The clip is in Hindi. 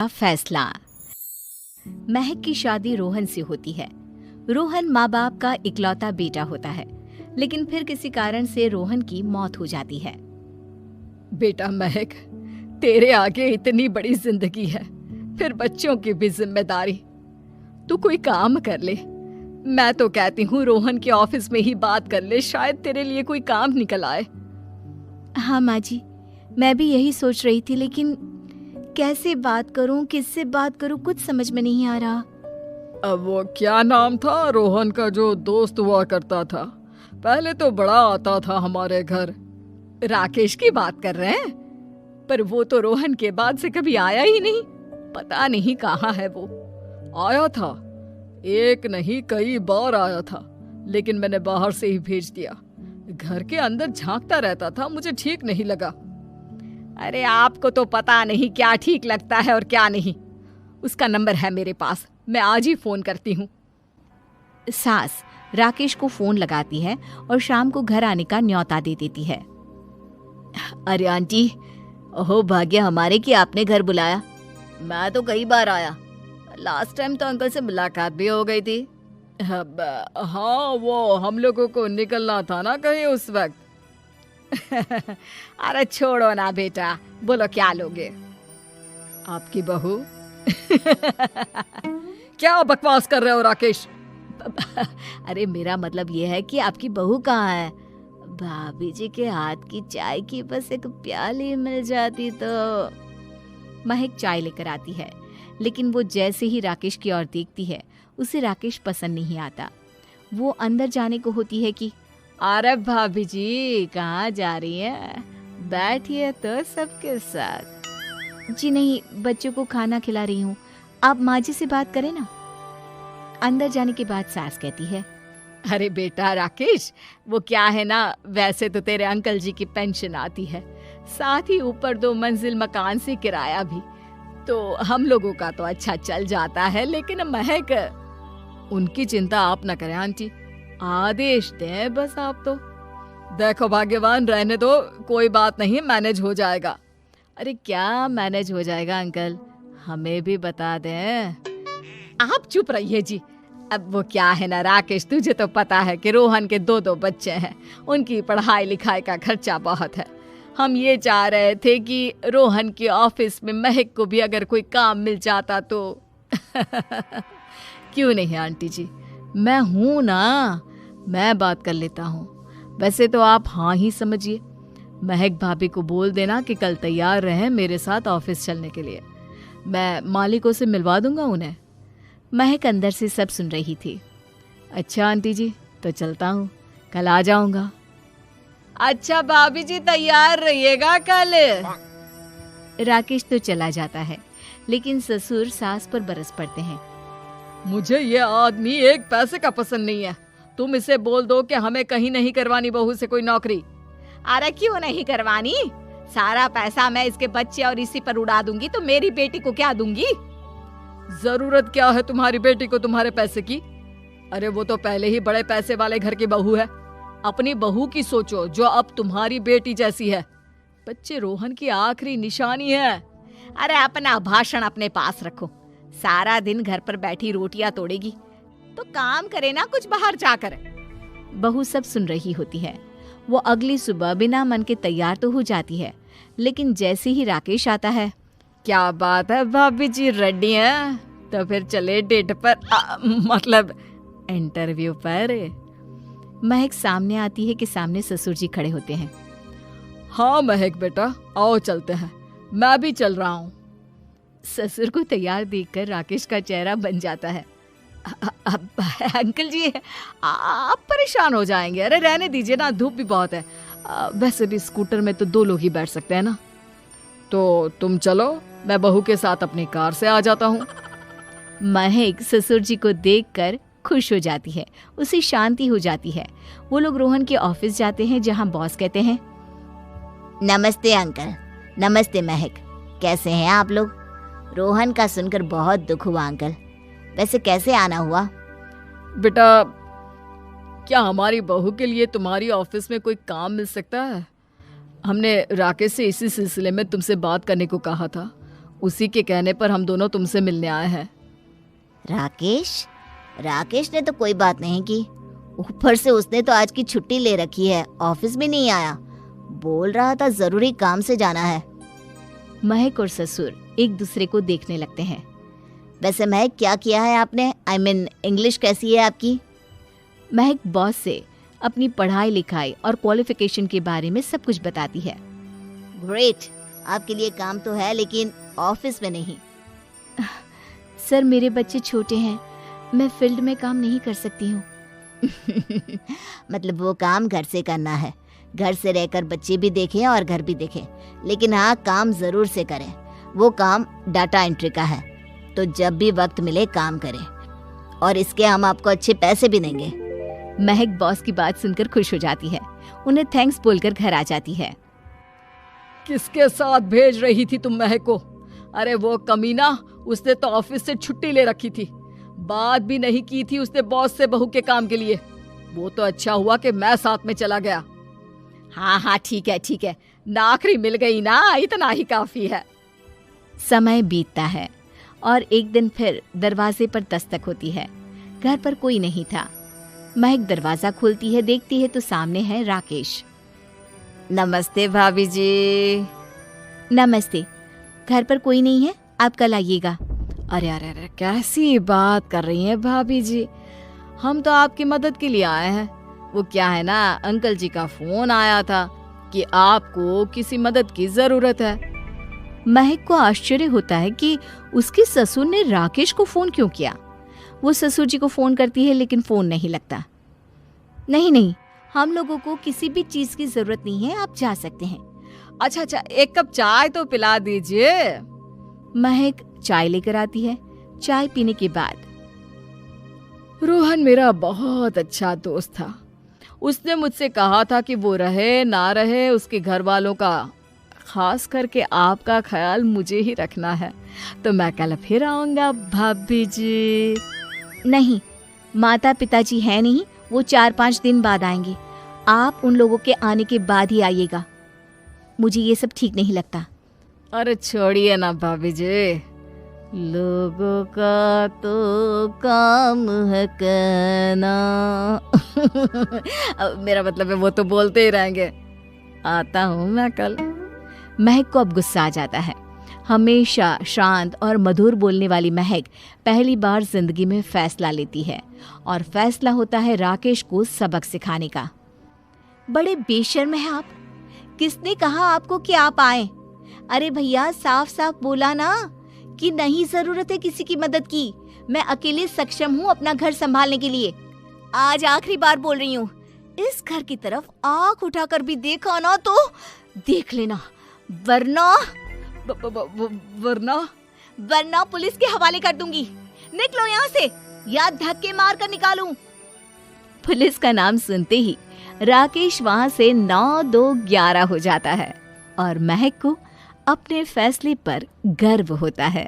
फैसला। महक की शादी रोहन से होती है। रोहन माँ बाप का इकलौता बेटा होता है, लेकिन फिर किसी कारण से रोहन की मौत हो जाती है। बेटा महक, तेरे आगे इतनी बड़ी जिंदगी है, फिर बच्चों की भी जिम्मेदारी। तू कोई काम कर ले। मैं तो कहती हूँ रोहन के ऑफिस में ही बात कर ले, शायद तेरे लिए कोई काम निकल आए। हाँ माँ जी, मैं भी यही सोच रही थी, लेकिन कैसे बात करूं, किससे बात करूं, कुछ समझ में नहीं आ रहा। अब वो क्या नाम था रोहन का जो दोस्त हुआ करता था, पहले तो बड़ा आता था हमारे घर। राकेश की बात कर रहे हैं? पर वो तो रोहन के बाद से कभी आया ही नहीं, पता नहीं कहाँ है वो। आया था, एक नहीं कई बार आया था, लेकिन मैंने बाहर से ही भेज दिया। घर के अंदर झांकता रहता था, मुझे ठीक नहीं लगा। अरे आपको तो पता नहीं क्या ठीक लगता है और क्या नहीं। उसका नंबर है मेरे पास, मैं आज ही फोन करती हूँ। सास राकेश को फोन लगाती है और शाम को घर आने का न्योता दे देती है। अरे आंटी, ओहो भाग्य हमारे कि आपने घर बुलाया। मैं तो कई बार आया, लास्ट टाइम तो अंकल से मुलाकात भी हो गई थी। हाँ, वो हम लोगों को निकलना था ना कहीं उस वक्त। अरे छोड़ो ना बेटा, बोलो क्या लोगे? आपकी बहू। क्या बकवास कर रहे हो राकेश? अरे मेरा मतलब ये है कि आपकी बहू कहाँ है? भाभी जी के हाथ की चाय की बस एक प्याली मिल जाती तो। महक चाय लेकर आती है, लेकिन वो जैसे ही राकेश की ओर देखती है, उसे राकेश पसंद नहीं आता। वो अंदर जाने को होती है कि अरे भाभी जी कहाँ जा रही हैं? बैठिए तो सबके साथ। जी नहीं, बच्चों को खाना खिला रही हूँ, आप माँ जी से बात करें ना। अंदर जाने के बाद सास कहती है, अरे बेटा राकेश, वो क्या है ना, वैसे तो तेरे अंकल जी की पेंशन आती है, साथ ही ऊपर 2 मंजिल मकान से किराया भी, तो हम लोगों का तो अच्छा चल जाता है। लेकिन महक, उनकी चिंता आप न करें आंटी, आदेश दें बस आप तो। देखो भाग्यवान, रहने दो, कोई बात नहीं, मैनेज हो जाएगा। अरे क्या मैनेज हो जाएगा अंकल, हमें भी बता दें। आप चुप रहिए जी। अब वो क्या है ना राकेश, तुझे तो पता है कि रोहन के 2 बच्चे हैं, उनकी पढ़ाई लिखाई का खर्चा बहुत है। हम ये चाह रहे थे कि रोहन के ऑफिस में महक को भी अगर कोई काम मिल जाता तो। क्यों नहीं आंटी जी, मैं हूं ना, मैं बात कर लेता हूँ। वैसे तो आप हाँ ही समझिए। महक भाभी को बोल देना कि कल तैयार रहें मेरे साथ ऑफिस चलने के लिए, मैं मालिकों से मिलवा दूंगा उन्हें। महक अंदर से सब सुन रही थी। अच्छा आंटी जी, तो चलता हूँ, कल आ जाऊंगा। अच्छा भाभी जी, तैयार रहिएगा कल। राकेश तो चला जाता है, लेकिन ससुर सास पर बरस पड़ते हैं। मुझे ये आदमी एक पैसे का पसंद नहीं है। तुम इसे बोल दो कि हमें कहीं नहीं करवानी बहू से कोई नौकरी। अरे क्यों नहीं करवानी? सारा पैसा मैं इसके बच्चे और इसी पर उड़ा दूंगी, तो मेरी बेटी को क्या दूंगी? जरूरत क्या है तुम्हारी बेटी को तुम्हारे पैसे की? अरे वो तो पहले ही बड़े पैसे वाले घर की बहू है। अपनी बहू की सोचो जो अब तुम्हारी बेटी जैसी है। बच्चे रोहन की आखिरी निशानी है। अरे अपना भाषण अपने पास रखो। सारा दिन घर पर बैठी रोटियां तोड़ेगी, तो काम करे ना कुछ बाहर जाकर। बहू सब सुन रही होती है। वो अगली सुबह बिना मन के तैयार तो हो जाती है, लेकिन जैसे ही राकेश आता है, क्या बात है भाभी जी, रेडी हैं? तो फिर चले डेट पर, मतलब इंटरव्यू पर। महक सामने आती है कि सामने ससुर जी खड़े होते हैं। हाँ महक बेटा, आओ चलते हैं, मैं भी चल रहा हूँ। ससुर को तैयार देखकर राकेश का चेहरा बन जाता है। अंकल जी, आप परेशान हो जाएंगे। अरे रहने दीजिए ना, धूप भी बहुत है। वैसे भी स्कूटर में तो 2 लोग ही बैठ सकते हैं ना। तो तुम चलो, मैं बहू के साथ अपनी कार से आ जाता हूँ। महक ससुर जी को देखकर खुश हो जाती है, उसे शांति हो जाती है। वो लोग रोहन के ऑफिस जाते हैं, जहाँ बॉस कहते हैं, नमस्ते अंकल। नमस्ते महक, कैसे हैं आप लोग? रोहन का सुनकर बहुत दुख हुआ अंकल, वैसे कैसे आना हुआ? बेटा, क्या हमारी बहू के लिए तुम्हारी ऑफिस में कोई काम मिल सकता है? हमने राकेश से इसी सिलसिले में तुमसे बात करने को कहा था। उसी के कहने पर हम दोनों तुमसे मिलने आए हैं। राकेश ने तो कोई बात नहीं की। ऊपर से उसने तो आज की छुट्टी ले रखी है, ऑफिस भी नहीं आया। बोल रहा था जरूरी काम से जाना है। महक और ससुर एक दूसरे को देखने लगते हैं। वैसे महक, क्या किया है आपने? इंग्लिश कैसी है आपकी? महक बॉस से अपनी पढ़ाई लिखाई और क्वालिफिकेशन के बारे में सब कुछ बताती है। ग्रेट, आपके लिए काम तो है लेकिन ऑफिस में नहीं। सर, मेरे बच्चे छोटे हैं, मैं फील्ड में काम नहीं कर सकती हूँ। मतलब वो काम घर से करना है, घर से रहकर बच्चे भी देखें और घर भी देखें, लेकिन हाँ, काम जरूर से करें। वो काम डाटा एंट्री का है, तो जब भी वक्त मिले काम करें, और इसके हम आपको अच्छे पैसे भी देंगे। महक बॉस की बात सुनकर खुश हो जाती है, उन्हें थैंक्स बोलकर घर आ जाती है। किसके साथ भेज रही थी तुम महक को? अरे वो कमीना, उसने तो ऑफिस से छुट्टी ले रखी थी, बात भी नहीं की थी उसने बॉस से बहू के काम के लिए। वो तो अच्छा हुआ कि मैं साथ में चला गया। हाँ, ठीक है, नौकरी मिल गई ना, इतना ही काफी है। समय बीतता है और एक दिन फिर दरवाजे पर दस्तक होती है। घर पर कोई नहीं था। महक दरवाजा खोलती है, देखती है तो सामने है राकेश। नमस्ते भाभी जी। नमस्ते, घर पर कोई नहीं है, आप कल आइएगा। अरे कैसी बात कर रही हैं भाभी जी, हम तो आपकी मदद के लिए आए हैं। वो क्या है ना, अंकल जी का फोन आया था कि आपको किसी मदद की जरूरत है। महक को आश्चर्य होता है कि उसके ससुर ने राकेश को फोन क्यों किया। वो ससुर जी को फोन करती है लेकिन फोन नहीं लगता। नहीं, हम लोगों को किसी भी चीज की जरूरत नहीं है, आप जा सकते हैं। अच्छा, एक कप चाय तो पिला दीजिए। महक चाय लेकर आती है। चाय पीने के बाद, रोहन मेरा बहुत अच्छा दोस्त था। उसने मुझसे कहा था कि वो रहे ना रहे, उसके घर वालों का, खास करके आपका ख्याल मुझे ही रखना है। तो मैं कल फिर आऊंगा भाभी जी। नहीं, माता पिताजी है नहीं, वो 4-5 दिन बाद आएंगे। आप उन लोगों के आने के बाद ही आइएगा। मुझे ये सब ठीक नहीं लगता। अरे छोड़िए ना भाभी जी, लोगों का तो काम है कहना। मेरा मतलब है वो तो बोलते ही रहेंगे। आता हूँ मैं कल। महक को अब गुस्सा आ जाता है। हमेशा शांत और मधुर बोलने वाली महक पहली बार जिंदगी में फैसला लेती है, और फैसला होता है राकेश को सबक सिखाने का। बड़े बेशर्म हैं आप। किसने कहा आपको कि आप आए? अरे भैया, साफ साफ बोला ना कि नहीं जरूरत है किसी की मदद की। मैं अकेले सक्षम हूँ अपना घर संभालने के लिए। आज आखिरी बार बोल रही हूँ, इस घर की तरफ आंख उठाकर भी देखा ना तो देख लेना, वरना पुलिस के हवाले कर दूंगी। निकलो यहाँ से, या धक्के मार कर निकालूं। पुलिस का नाम सुनते ही राकेश वहां से 9-2-11 हो जाता है, और महक को अपने फैसले पर गर्व होता है।